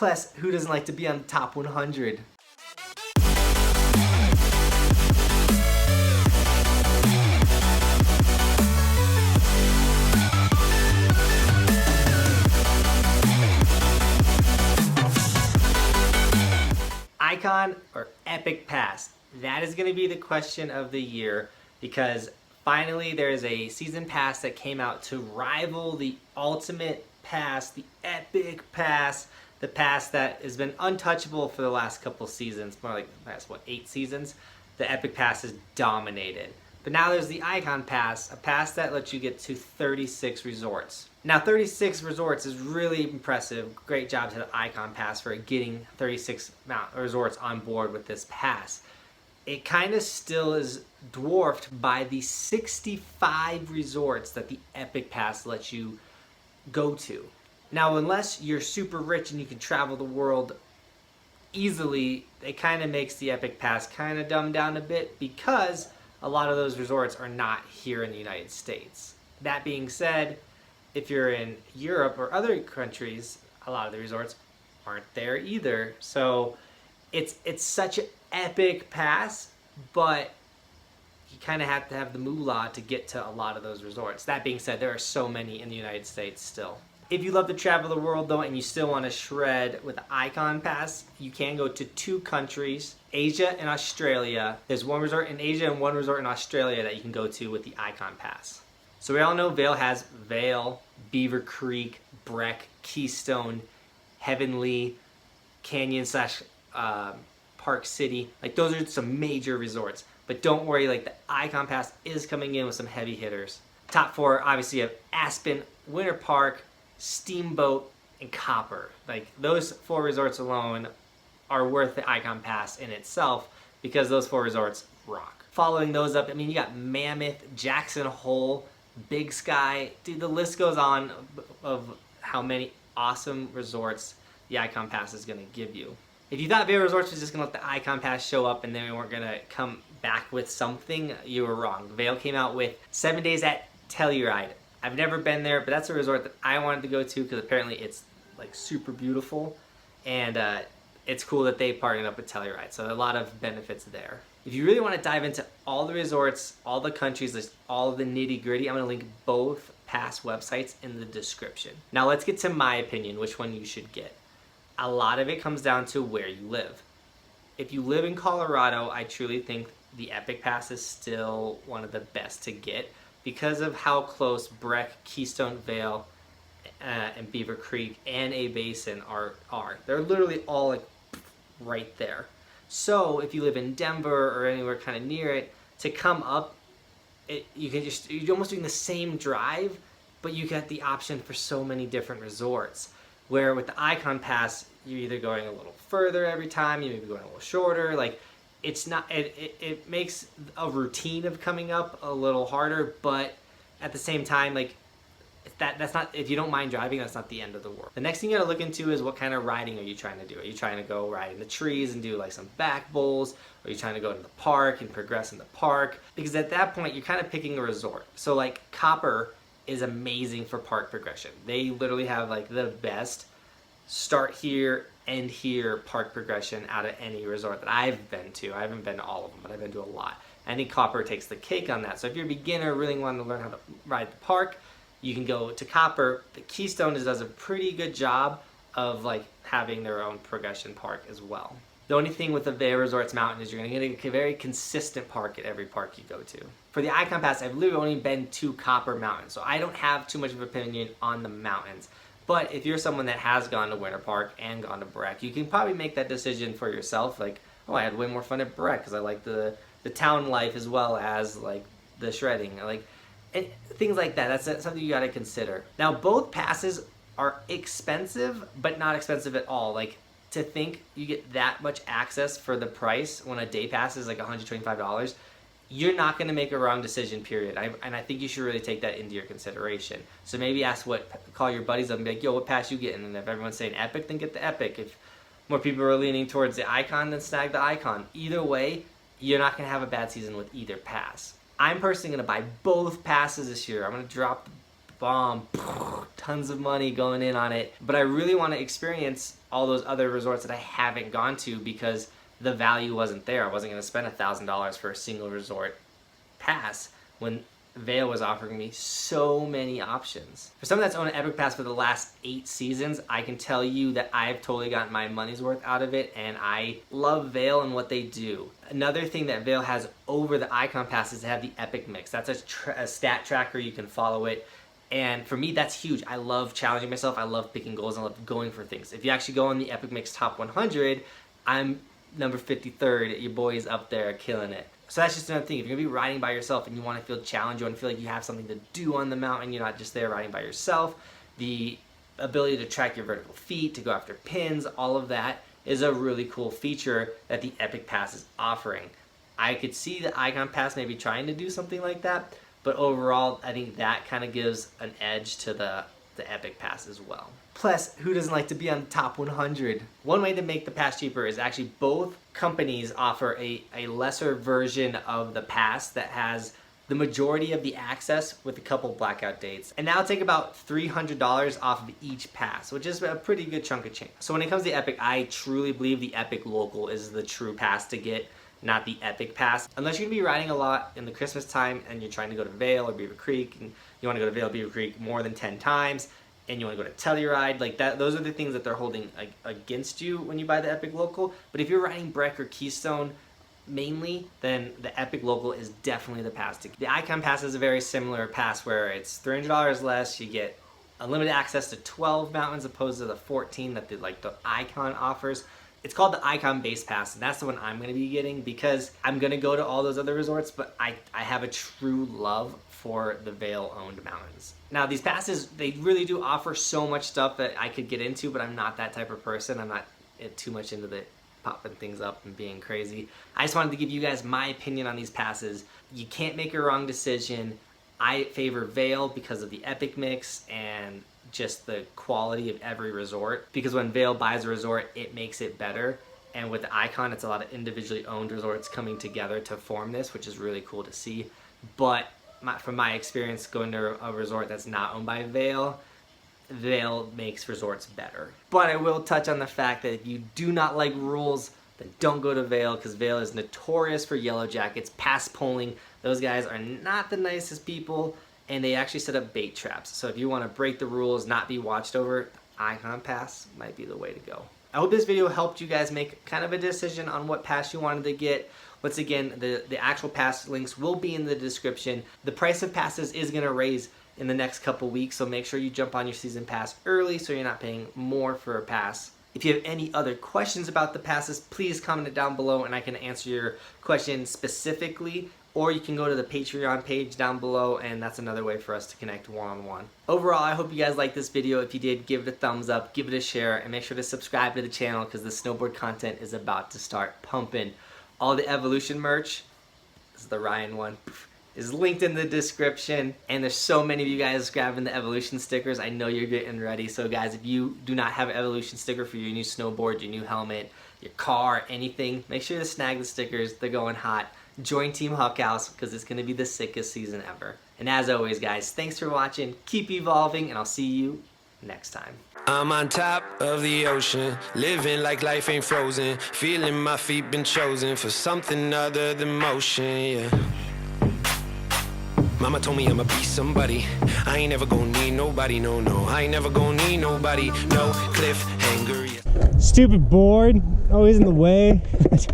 Plus, who doesn't like to be on the top 100? Ikon or Epic Pass? That is going to be the question of the year, because finally there is a season pass that came out to rival the ultimate pass, the Epic Pass, the pass that has been untouchable for the last couple seasons, more like the last, 8 seasons. The Epic Pass has dominated. But now there's the Ikon Pass, a pass that lets you get to 36 resorts. Now 36 resorts is really impressive. Great job to the Ikon Pass for getting 36 resorts on board with this pass. It kind of still is dwarfed by the 65 resorts that the Epic Pass lets you go to. Now, unless you're super rich and you can travel the world easily, it kind of makes the Epic Pass kind of dumbed down a bit, because a lot of those resorts are not here in the United States. That being said, if you're in Europe or other countries, a lot of the resorts aren't there either. So it's such an epic pass, but you kind of have to have the moolah to get to a lot of those resorts. That being said, there are so many in the United States still. If you love to travel the world though, and you still want to shred with the Ikon Pass, you can go to 2 countries, Asia and Australia. There's 1 resort in Asia and 1 resort in Australia that you can go to with the Ikon Pass. So we all know Vail has Vail, Beaver Creek, Breck, Keystone, Heavenly, Canyon / Park City. Like, those are some major resorts. But don't worry, like, the Ikon Pass is coming in with some heavy hitters. Top 4, obviously, you have Aspen, Winter Park, Steamboat, and Copper. Like, those 4 resorts alone are worth the Ikon Pass in itself, because those 4 resorts rock. Following those up, I mean, you got Mammoth, Jackson Hole, Big Sky. Dude, the list goes on of how many awesome resorts the Ikon Pass is going to give you. If you thought Vail Resorts was just going to let the Ikon Pass show up and then we weren't going to come back with something, you were wrong. Vail came out with 7 days at Telluride. I've never been there, but that's a resort that I wanted to go to because apparently it's like super beautiful, and it's cool that they partnered up with Telluride, so a lot of benefits there. If you really want to dive into all the resorts, all the countries, all the nitty gritty, I'm going to link both pass websites in the description. Now let's get to my opinion, which one you should get. A lot of it comes down to where you live. If you live in Colorado, I truly think the Epic Pass is still one of the best to get because of how close Breck, Keystone, Vail, and Beaver Creek and A Basin are. They're literally all like right there. So if you live in Denver or anywhere kind of near it, to come up, you're almost doing the same drive, but you get the option for so many different resorts. Where with the Ikon Pass, you're either going a little further every time, you may be going a little shorter. Like, it's not, it makes a routine of coming up a little harder, but at the same time, like, that's not, if you don't mind driving, that's not the end of the world. The next thing you gotta look into is what kind of riding are you trying to do? Are you trying to go ride in the trees and do like some back bowls? Or are you trying to go to the park and progress in the park? Because at that point, you're kind of picking a resort. So like Copper is amazing for park progression. They literally have like the best start here, end here park progression out of any resort that I've been to. I haven't been to all of them, but I've been to a lot. I think Copper takes the cake on that. So if you're a beginner really wanting to learn how to ride the park, you can go to Copper. The Keystone does a pretty good job of like having their own progression park as well. The only thing with the Vail Resorts Mountain is you're going to get a very consistent park at every park you go to. For the Ikon Pass, I've literally only been to Copper Mountain, so I don't have too much of an opinion on the mountains. But if you're someone that has gone to Winter Park and gone to Breck, you can probably make that decision for yourself. Like, oh, I had way more fun at Breck because I like the town life as well as like the shredding. And things like that. That's something you got to consider. Now, both passes are expensive, but not expensive at all. Like, to think you get that much access for the price when a day pass is like $125, you're not going to make a wrong decision, period. And I think you should really take that into your consideration. So maybe call your buddies up and be like, yo, what pass you getting? And if everyone's saying Epic, then get the Epic. If more people are leaning towards the Ikon, then snag the Ikon. Either way, you're not going to have a bad season with either pass. I'm personally going to buy both passes this year. I'm going to drop bomb, tons of money going in on it. But I really want to experience all those other resorts that I haven't gone to because the value wasn't there. I wasn't going to spend $1,000 for a single resort pass when Vail was offering me so many options. For someone that's owned an Epic Pass for the last 8 seasons, I can tell you that I've totally gotten my money's worth out of it, and I love Vail and what they do. Another thing that Vail has over the Ikon Pass is to have the Epic Mix. That's a stat tracker, you can follow it. And for me, that's huge. I love challenging myself. I love picking goals. I love going for things. If you actually go on the Epic Mix Top 100, I'm number 53rd. Your boy's up there killing it. So that's just another thing. If you're going to be riding by yourself and you want to feel challenged, you want to feel like you have something to do on the mountain, you're not just there riding by yourself, the ability to track your vertical feet, to go after pins, all of that is a really cool feature that the Epic Pass is offering. I could see the Ikon Pass maybe trying to do something like that, but overall, I think that kind of gives an edge to the Epic Pass as well. Plus, who doesn't like to be on the top 100? One way to make the pass cheaper is actually both companies offer a lesser version of the pass that has the majority of the access with a couple blackout dates. And that'll take about $300 off of each pass, which is a pretty good chunk of change. So when it comes to Epic, I truly believe the Epic Local is the true pass to get, not the Epic Pass. Unless you're gonna be riding a lot in the Christmas time and you're trying to go to Vail or Beaver Creek, and you wanna go to Vail, Beaver Creek more than 10 times, and you want to go to Telluride, like that, those are the things that they're holding against you when you buy the Epic Local. But if you're riding Breck or Keystone mainly, then the Epic Local is definitely the pass to get. The Ikon Pass is a very similar pass where it's $300 less, you get unlimited access to 12 mountains opposed to the 14 that the Ikon offers. It's called the Ikon Base Pass, and that's the one I'm going to be getting because I'm going to go to all those other resorts, but I have a true love for the Vail-owned mountains. Now, these passes, they really do offer so much stuff that I could get into, but I'm not that type of person. I'm not too much into the popping things up and being crazy. I just wanted to give you guys my opinion on these passes. You can't make a wrong decision. I favor Vail because of the Epic Mix and just the quality of every resort, because when Vail buys a resort, it makes it better. And with the Ikon, it's a lot of individually owned resorts coming together to form this, which is really cool to see. But from my experience going to a resort that's not owned by Vail, Vail makes resorts better. But I will touch on the fact that if you do not like rules, then don't go to Vail, because Vail is notorious for yellow jackets, pass pulling. Those guys are not the nicest people, and they actually set up bait traps. So if you want to break the rules, not be watched over, Ikon Pass might be the way to go. I hope this video helped you guys make kind of a decision on what pass you wanted to get. Once again, the actual pass links will be in the description. The price of passes is going to raise in the next couple weeks, so make sure you jump on your season pass early so you're not paying more for a pass. If you have any other questions about the passes, please comment it down below and I can answer your question specifically. Or you can go to the Patreon page down below, and that's another way for us to connect one-on-one. Overall, I hope you guys liked this video. If you did, give it a thumbs up, give it a share, and make sure to subscribe to the channel because the snowboard content is about to start pumping. All the Evolution merch, this is the Ryan one, is linked in the description. And there's so many of you guys grabbing the Evolution stickers. I know you're getting ready. So guys, if you do not have an Evolution sticker for your new snowboard, your new helmet, your car, anything, make sure to snag the stickers. They're going hot. Join Team Buckhouse because it's going to be the sickest season ever. And as always, guys, thanks for watching. Keep evolving, and I'll see you next time. I'm on top of the ocean, living like life ain't frozen, feeling my feet been chosen for something other than motion, yeah. Mama told me I'ma be somebody. I ain't never gonna need nobody, no, no. I ain't never gonna need nobody, no cliffhanger, yeah. Stupid board, always in the way.